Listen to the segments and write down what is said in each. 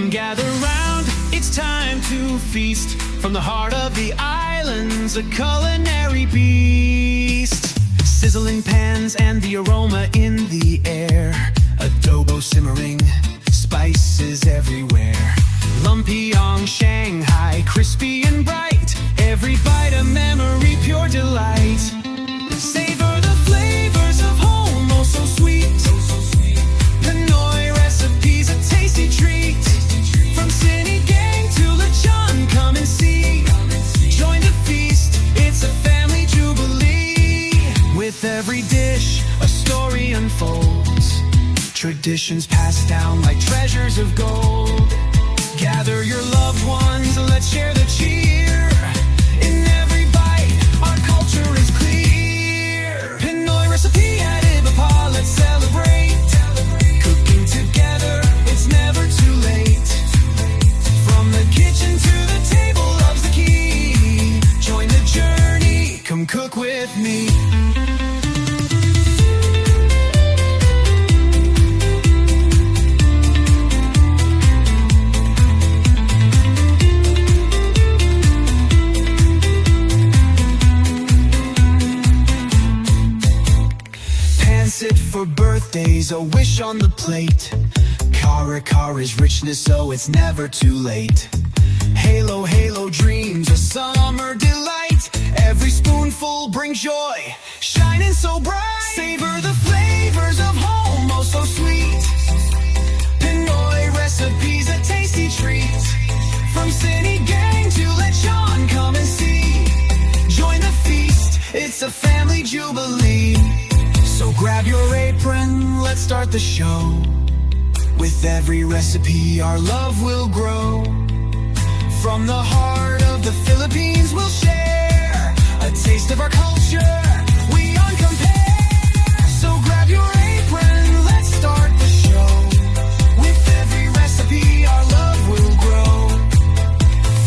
Gather round, it's time to feast. From the heart of the islands, a culinary beast. Sizzling pans and the aroma in the air. Adobo simmering, spices everywhere. Lumpyong, Shanghai, crispy and bright. Every bite a memory, pure delight. Savor the flavors of home, oh so sweet. Pinoy recipes, a tasty treat. From 𝐂𝐤𝐴𝐻 to 𝐿echon, come and see. Join the feast, it's a family jubilee. With every dish, a story unfolds. Traditions passed down like treasures of gold. Gather your loved ones, let's share the cheer. In every bite, our culture is clear. Pinoy recipe at 𝐂𝐵𝐵𝐴, let's celebrate. Cooking together, it's never too late. From the kitchen to the table, love's the key. Join the journey, come cook with me. Sit for birthdays, a wish on the plate. 𝐂𝐫𝐞𝐚𝐦𝐲 richness, oh it's never too late. Halo, halo dreams, a summer delight. Every spoonful brings joy, shining so bright. Savor the flavors of home, oh so sweet. Pinoy recipes, a tasty treat. From 𝐂𝐤𝐴𝐻 to 𝐿echon, come and see. Join the feast, it's a family jubilee. So grab your apron, let's start the show. With every recipe, our love will grow. From the heart of the Philippines, we'll share a taste of our culture, we uncompare. So grab your apron, let's start the show. With every recipe, our love will grow.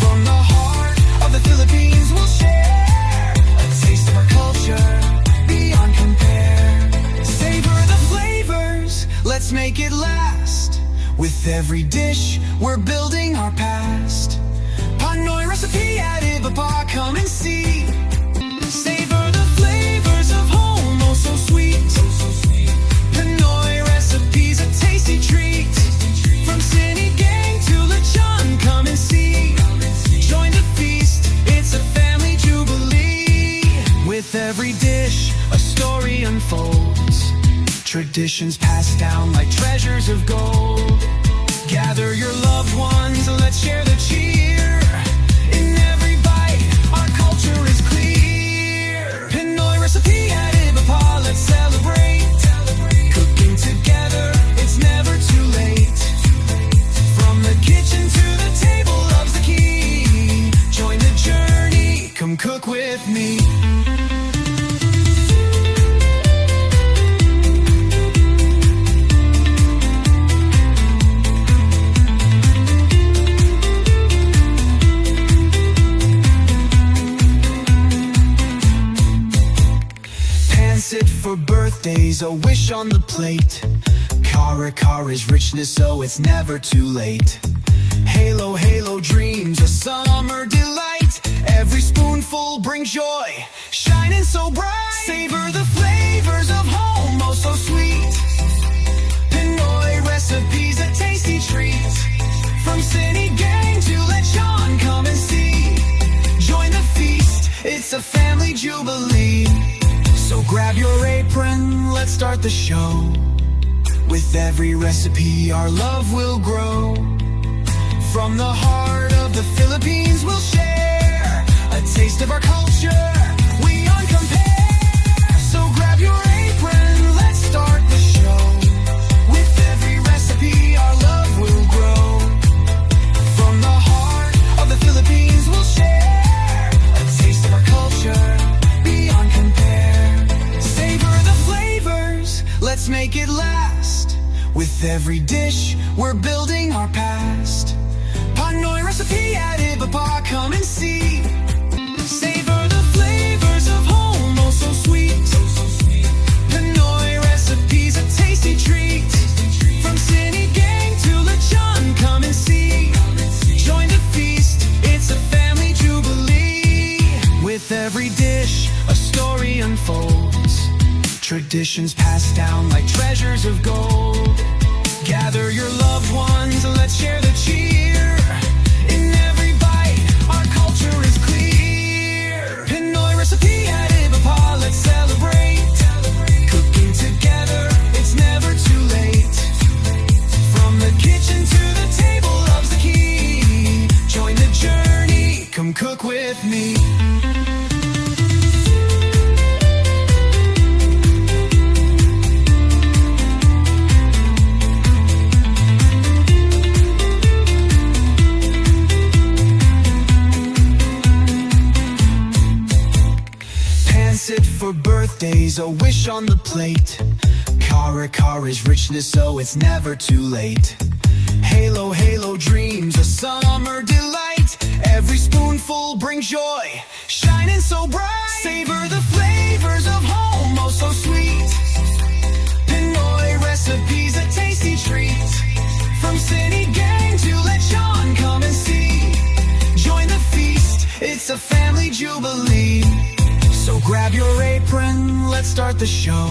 From the heart of the Philippines, we'll share a taste of our culture, beyond compare. Savor the flavors, let's make it last. With every dish, we're building our past. Pinoy recipe at 𝐂𝐵𝐵𝐴, come and see. Savor the flavors of home, oh so sweet. Pinoy recipes, a tasty treat. From 𝐂𝐤𝐴𝐻 to 𝐿echon, come and see. Join the feast, it's a family jubilee. With every dish, a story unfolds. Traditions passed down like treasures of gold. Gather your loved ones, let's share the cheer. In every bite, our culture is clear. Pinoy recipe at 𝐂𝐵𝐵𝐴, let's celebrate. Cooking together, it's never too late. From the kitchen to the table, love's the key. Join the journey, come cook with me. Sit for birthdays, a wish on the plate. 𝐂𝐫𝐞𝐚𝐦𝐲 richness, oh it's never too late. Halo, halo dreams, a summer delight. Every spoonful brings joy, shining so bright. Savor the flavors of home, oh so sweet. Pinoy recipes, a tasty treat. From 𝐂𝐤𝐴𝐻 to 𝐿echon, come and see. Join the feast, it's a family jubilee. So grab your apron, let's start the show. With every recipe, our love will grow. From the heart of the Philippines, we'll share a taste of our culture, we uncompare. So grab your apron, let's start the show. With every recipe, our love will grow. From the heart of the Philippines, we'll share a taste of our culture, beyond compare. Savor the flavors, let's make it last. With every dish, we're building our past. Pinoy recipe at 𝐂𝐵𝐵𝐴, come and see. Savor the flavors of home, oh so sweet. Pinoy recipes, a tasty treat. From 𝐂𝐤𝐴𝐻 to 𝐿echon, come and see. Traditions passed down like treasures of gold. Gather your loved ones, let's share the cheer. In every bite, our culture is clear. Pinoy recipe at 𝐂𝐵𝐴, let's celebrate. Cooking together, it's never too late. From the kitchen to the table, love's the key. Join the journey, come cook with me. Sit for birthdays, a wish on the plate. 𝐂𝐫𝐞𝐚𝐦𝐲 is richness, so it's never too late. 𝐂𝐵𝐴 dreams, a summer delight. Every spoonful brings joy, shining so bright. Savor the flavors of home, oh so sweet. Pinoy recipes, a tasty treat. From 𝐂𝐮𝐤𝐴 to 𝐂𝐿𝐴, come and see. Join the feast, it's a family jubilee. So grab your apron, let's start the show.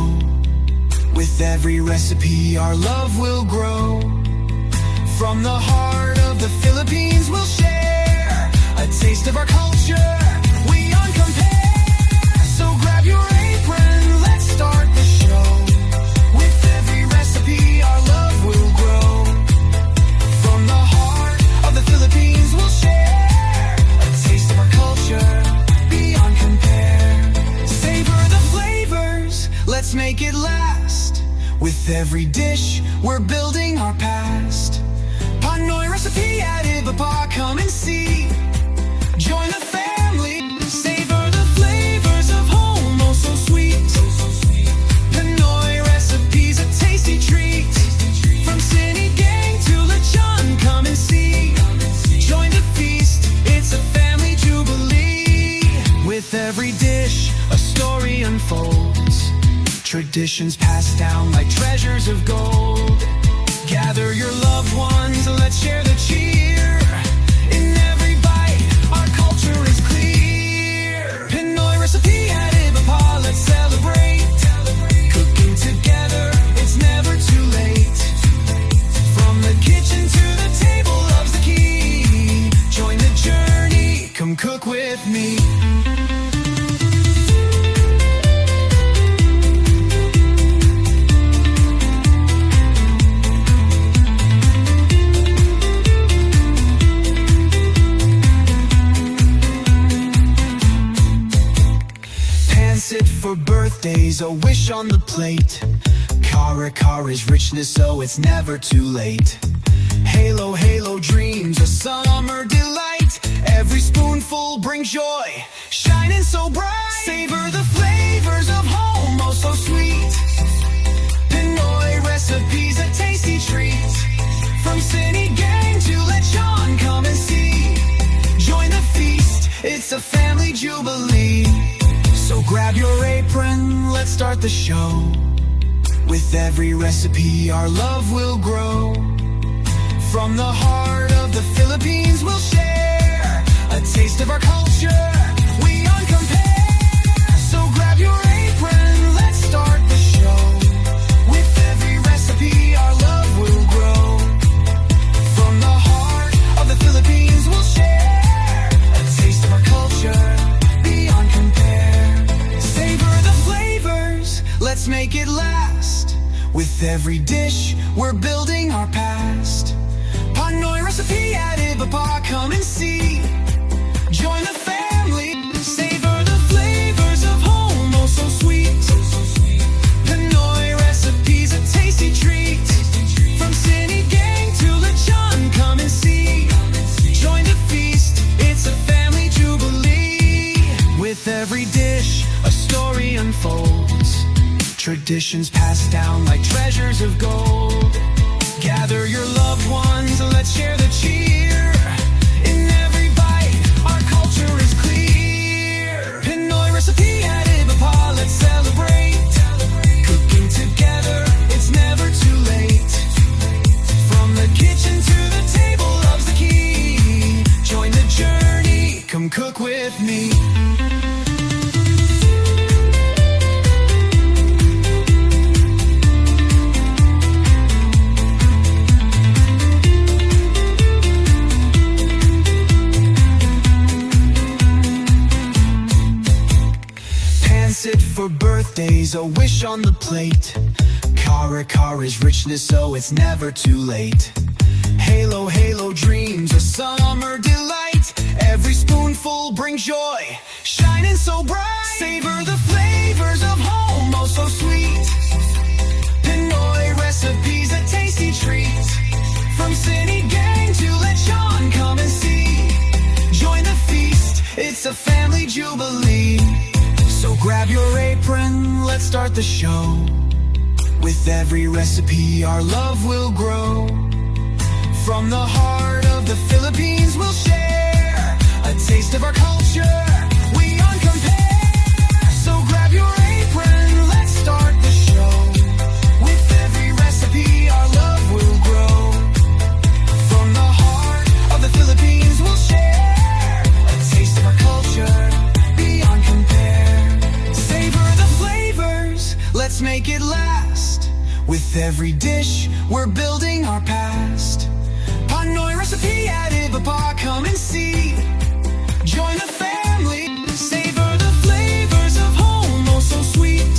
With every recipe, our love will grow. From the heart of the Philippines, we'll share a taste of our culture, we uncompare. So grab your apron, let's start the show. With every recipe, our love will grow. From the heart of the Philippines, we'll share a taste of our culture, beyond compare. Savor the flavors, let's make it last. With every dish, we're building our past. Pinoy recipe at 𝐂𝐵𝐴, come and see. Join the family, savor the flavors of home, oh so sweet. Pinoy recipes, a tasty treat. From 𝐂𝐮𝐤𝐴 to 𝐂𝐿𝐴, come and see. Join the feast, it's a family jubilee. With every dish, a story unfolds. Traditions passed down like treasures of gold. Gather your loved ones, let's share the cheer. In every bite, our culture is clear. Pinoy recipe at 𝐂𝐵𝐴, let's celebrate. Cooking together, it's never too late. From the kitchen to the table, love's the key. Join the journey, come cook with me. Sit for birthdays, a wish on the plate. 𝐂𝐫𝐞𝐚𝐦𝐲 is richness, so it's never too late. 𝐂𝐵𝐴 dreams, a summer delight. Every spoonful brings joy, shining so bright. Savor the flavors of home, oh so sweet. Pinoy recipes, a tasty treat. From 𝐂𝐮𝐤𝐴 to 𝐂𝐴, come and see. Join the feast, it's a family jubilee. So grab your apron, let's start the show. With every recipe, our love will grow. From the heart of the Philippines, we'll share a taste of our culture, we uncompare. So grab your apron, let's start the show. With every recipe, our love will grow. From the heart of the Philippines, we'll share a taste of our culture, beyond compare. Savor the flavors, let's make it last. With every dish, we're building our past. Pinoy recipe at 𝐂𝐵𝐴, come and see. Join the family, savor the flavors of home, oh so sweet. Pinoy recipes, a tasty treat. From 𝐂𝐮𝐤𝐴 to 𝐂𝐴, come and see. Join the feast, it's a family jubilee. With every dish, a story unfolds. Traditions passed down like treasures of gold. Gather your loved ones, let's share the cheer. In every bite, our culture is clear. Pinoy recipe at 𝐂𝐵𝐴, let's celebrate. Cooking together, it's never too late. From the kitchen to the table, love's the key. Join the journey, come cook with me. birthday's a wish on the plate. 𝐂𝐫𝐞𝐚𝐦𝐲 is richness, so it's never too late. Halo, halo dreams, a summer delight. Every spoonful brings joy, shining so bright. Savor the flavors of home, oh so sweet. Pinoy recipes, a tasty treat. From 𝐂𝐮𝐤𝐴 to 𝐂𝐿𝐴, come and see. Join the feast, it's a family jubilee. So grab your apron, let's start the show. With every recipe our love will grow. From the heart of the Philippines we'll share a taste of our culture beyond compare. So grab your apron, let's start the show. With every recipe our love will grow. From the heart of the Philippines we'll share a taste of our culture beyond compare. Savor the flavors, let's make it last. With every dish we're building our past. Pinoy recipe at 𝐂𝐫𝐞𝐿𝐴, come and see. Join the family, savor the flavors of home, oh so sweet.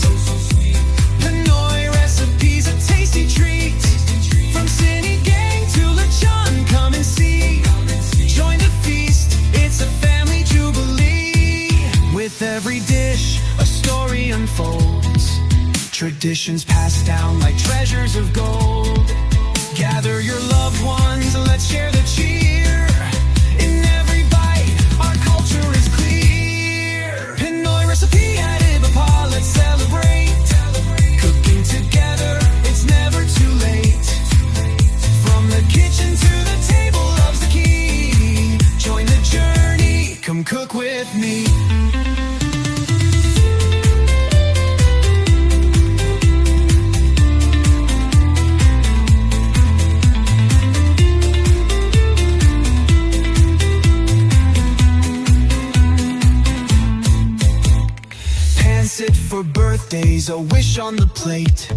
Pinoy recipes, a tasty treat. From 𝐂𝐮𝐤𝐴 to 𝐂𝐿𝐴, come and see. Join the feast, it's a family jubilee. With every dish, a story unfolds. Traditions passed down like treasures of gold. Gather your loved ones, let's share the cheer. In every bite, our culture is clear. Pinoy recipe at 𝐂𝐫𝐴, let's celebrate. Cooking together, it's never too late. From the kitchen to the table, love's the key. Join the journey, come cook with me. For birthdays, a wish on the plate.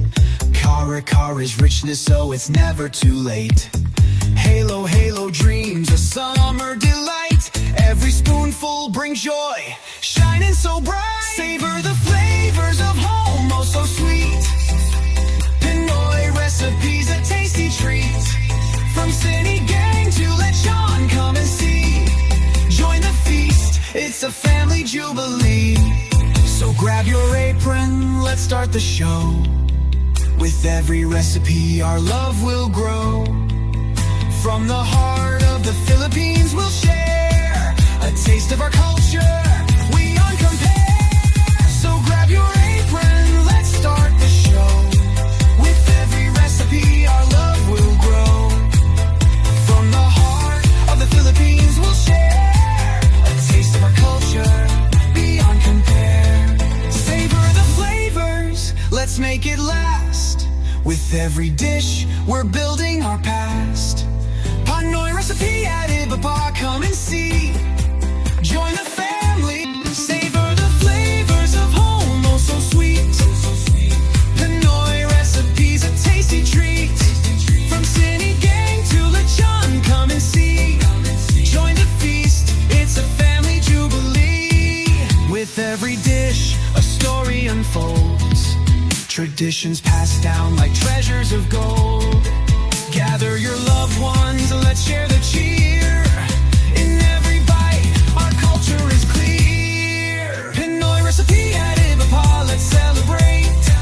𝐂𝐫𝐞𝐚𝐦𝐲 is richness, so it's never too late. Halo, halo dreams, a summer delight. Every spoonful brings joy, shining so bright. Savor the flavors of home, oh so sweet. Pinoy recipes, a tasty treat. From 𝐂𝐮𝐤𝐴 to 𝐂𝐴, come and see. Join the feast, it's a family jubilee. So grab your apron, let's start the show. With every recipe our love will grow. From the heart of the Philippines we'll share a taste of our culture beyond compare. So grab your apron, let's start the show. With every recipe our love will grow. From the heart of the Philippines we'll share a taste of our culture beyond compare. Savor the flavors, let's make it last. With every dish, we're building our past. Pinoy recipe at 𝐂𝐫𝐴, come and see. Join the family, savor the flavors of home, oh so sweet. Pinoy recipes, a tasty treat. From 𝐂𝐮𝐤𝐴 to 𝐂𝐴, come and see. Join the feast, it's a family jubilee. With every dish, a story unfolds. Traditions passed down like treasures of gold. Gather your loved ones, let's share the cheer.